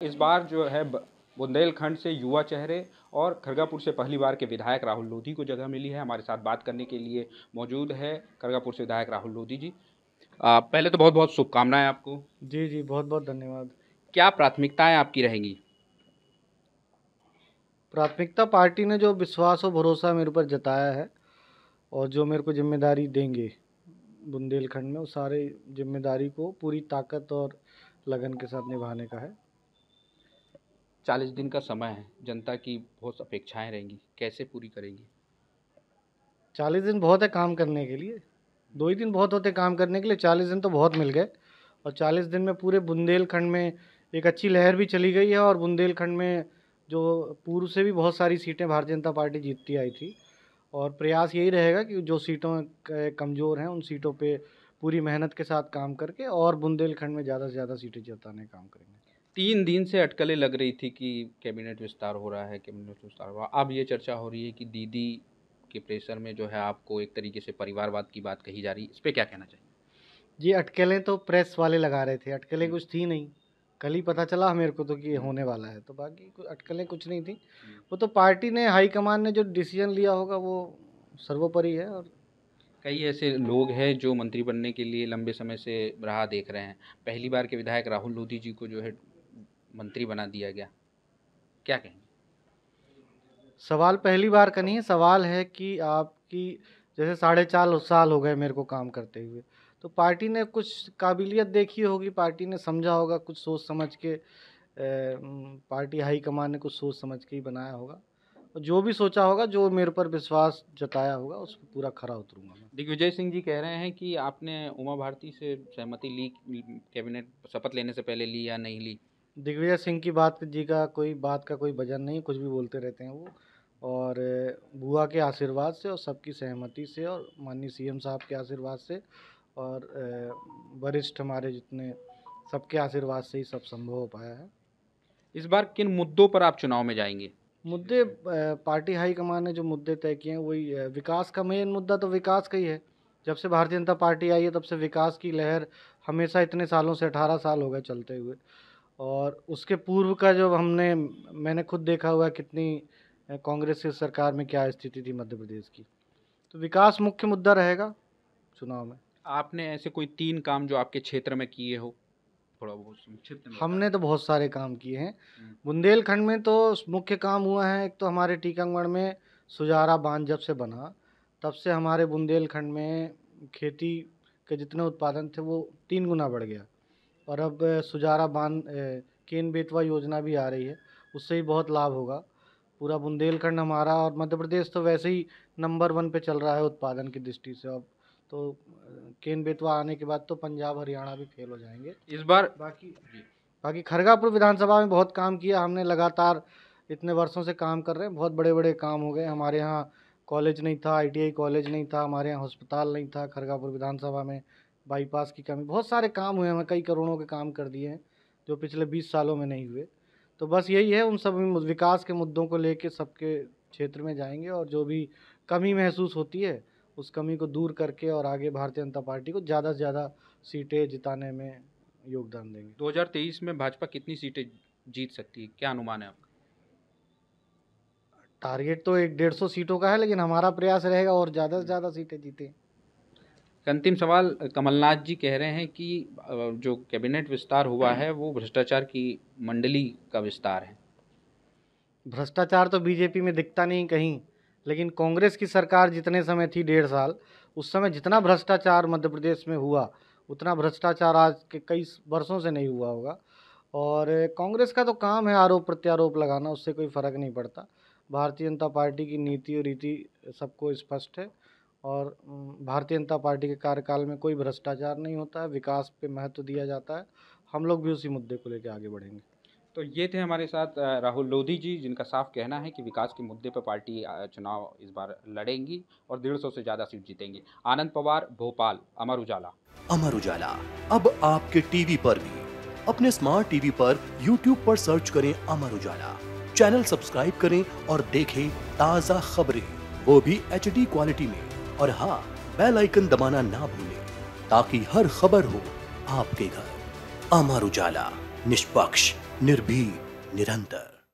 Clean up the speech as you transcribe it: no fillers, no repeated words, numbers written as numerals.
इस बार जो है बुंदेलखंड से युवा चेहरे और खरगापुर से पहली बार के विधायक राहुल लोधी को जगह मिली है। हमारे साथ बात करने के लिए मौजूद है खरगापुर से विधायक राहुल लोधी जी। पहले तो बहुत बहुत शुभकामनाएं आपको। जी जी, बहुत बहुत धन्यवाद। क्या प्राथमिकताएं आपकी रहेंगी? प्राथमिकता पार्टी ने जो विश्वास और भरोसा मेरे ऊपर जताया है और जो मेरे को जिम्मेदारी देंगे बुंदेलखंड में, उस सारे जिम्मेदारी को पूरी ताकत और लगन के साथ निभाने का है। 40 दिन का समय है, जनता की बहुत अपेक्षाएं रहेंगी, कैसे पूरी करेंगी? 40 दिन बहुत है काम करने के लिए, 2 ही दिन बहुत होते काम करने के लिए, 40 दिन तो बहुत मिल गए। और 40 दिन में पूरे बुंदेलखंड में एक अच्छी लहर भी चली गई है और बुंदेलखंड में जो पूर्व से भी बहुत सारी सीटें भारतीय जनता पार्टी जीतती आई थी। और प्रयास यही रहेगा कि जो सीटों कमज़ोर हैं उन सीटों पे पूरी मेहनत के साथ काम करके और बुंदेलखंड में ज़्यादा से ज़्यादा सीटें जिताने का काम करेंगे। 3 दिन से अटकलें लग रही थी कि कैबिनेट विस्तार हो रहा है, कैबिनेट विस्तार हुआ, अब ये चर्चा हो रही है कि दीदी के प्रेशर में जो है आपको एक तरीके से परिवारवाद की बात कही जा रही है, इस पर क्या कहना चाहिए? जी, अटकलें तो प्रेस वाले लगा रहे थे, अटकलें कुछ थी नहीं। कल ही पता चला मेरे को तो कि ये होने वाला है, तो बाकी अटकलें कुछ नहीं थी। वो तो पार्टी ने, हाईकमान ने जो डिसीजन लिया होगा वो सर्वोपरि है। और कई ऐसे लोग हैं जो मंत्री बनने के लिए लंबे समय से राह देख रहे हैं। पहली बार के विधायक राहुल लोधी जी को जो है मंत्री बना दिया गया, क्या कहेंगे? सवाल पहली बार का नहीं है, सवाल है कि आपकी जैसे 4.5 साल हो गए मेरे को काम करते हुए, तो पार्टी ने कुछ काबिलियत देखी होगी, पार्टी ने समझा होगा, कुछ सोच समझ के पार्टी हाईकमान ने कुछ सोच समझ के ही बनाया होगा। और जो भी सोचा होगा, जो मेरे पर विश्वास जताया होगा, उस पर पूरा खरा उतरूंगा मैं। दिग्विजय सिंह जी कह रहे हैं कि आपने उमा भारती से सहमति ली, कैबिनेट शपथ लेने से पहले ली या नहीं ली? दिग्विजय सिंह की बात का कोई वजन नहीं, कुछ भी बोलते रहते हैं वो। और बुआ के आशीर्वाद से और सबकी सहमति से और माननीय सीएम साहब के आशीर्वाद से और वरिष्ठ हमारे जितने, सबके आशीर्वाद से ही सब संभव हो पाया है। इस बार किन मुद्दों पर आप चुनाव में जाएंगे? मुद्दे, पार्टी हाईकमान ने जो मुद्दे तय किए हैं वही विकास का मेन मुद्दा तो विकास का ही है। जब से भारतीय जनता पार्टी आई है तब से विकास की लहर हमेशा, इतने सालों से 18 साल हो गए चलते हुए। और उसके पूर्व का जो मैंने खुद देखा हुआ है कितनी कांग्रेस की सरकार में क्या स्थिति थी मध्य प्रदेश की। तो विकास मुख्य मुद्दा रहेगा चुनाव में। आपने ऐसे कोई 3 काम जो आपके क्षेत्र में किए हो, थोड़ा बहुत संक्षिप्त में? हमने तो बहुत सारे काम किए हैं बुंदेलखंड में। तो मुख्य काम हुआ है, एक तो हमारे टीकमगढ़ में सुजारा बांध जब से बना तब से हमारे बुंदेलखंड में खेती के जितने उत्पादन थे वो 3 गुना बढ़ गया। और अब सुजारा बांध, केन बेतवा योजना भी आ रही है, उससे ही बहुत लाभ होगा। पूरा बुंदेलखंड हमारा और मध्य प्रदेश तो वैसे ही नंबर 1 पे चल रहा है उत्पादन की दृष्टि से। अब तो केन बेतवा आने के बाद तो पंजाब हरियाणा भी फेल हो जाएंगे इस बार। बाकी खरगापुर विधानसभा में बहुत काम किया हमने, लगातार इतने वर्षों से काम कर रहे हैं, बहुत बड़े बड़े काम हो गए। हमारे यहाँ कॉलेज नहीं था, ITI कॉलेज नहीं था, हमारे यहाँ अस्पताल नहीं था, खरगापुर विधानसभा में बाईपास की कमी, बहुत सारे काम हुए हैं, कई करोड़ों के काम कर दिए हैं जो पिछले 20 सालों में नहीं हुए। तो बस यही है, उन सब विकास के मुद्दों को लेके सबके क्षेत्र में जाएंगे और जो भी कमी महसूस होती है उस कमी को दूर करके और आगे भारतीय जनता पार्टी को ज़्यादा से ज़्यादा सीटें जिताने में योगदान देंगे। 2023 में भाजपा कितनी सीटें जीत सकती है, क्या अनुमान है आपका? टारगेट तो 150 सीटों का है, लेकिन हमारा प्रयास रहेगा और ज़्यादा से ज़्यादा सीटें जीतें। अंतिम सवाल, कमलनाथ जी कह रहे हैं कि जो कैबिनेट विस्तार हुआ है वो भ्रष्टाचार की मंडली का विस्तार है। भ्रष्टाचार तो बीजेपी में दिखता नहीं कहीं, लेकिन कांग्रेस की सरकार जितने समय थी 1.5 साल, उस समय जितना भ्रष्टाचार मध्य प्रदेश में हुआ उतना भ्रष्टाचार आज के कई वर्षों से नहीं हुआ होगा। और कांग्रेस का तो काम है आरोप प्रत्यारोप लगाना, उससे कोई फ़र्क नहीं पड़ता। भारतीय जनता पार्टी की नीति और रीति सबको स्पष्ट है और भारतीय जनता पार्टी के कार्यकाल में कोई भ्रष्टाचार नहीं होता है, विकास पे महत्व दिया जाता है। हम लोग भी उसी मुद्दे को लेकर आगे बढ़ेंगे। तो ये थे हमारे साथ राहुल लोधी जी, जिनका साफ कहना है कि विकास के मुद्दे पर पार्टी चुनाव इस बार लड़ेंगी और 150 से ज़्यादा सीट जीतेंगी। आनंद पवार, भोपाल, अमर उजाला। अमर उजाला अब आपके टीवी पर भी। अपने स्मार्ट टीवी पर YouTube पर सर्च करें अमर उजाला, चैनल सब्सक्राइब करें और देखें ताज़ा खबरें, वो भी HD क्वालिटी में। और हाँ, बेल आइकन दबाना ना भूलें ताकि हर खबर हो आपके घर। अमर उजाला, निष्पक्ष, निर्भीक, निरंतर।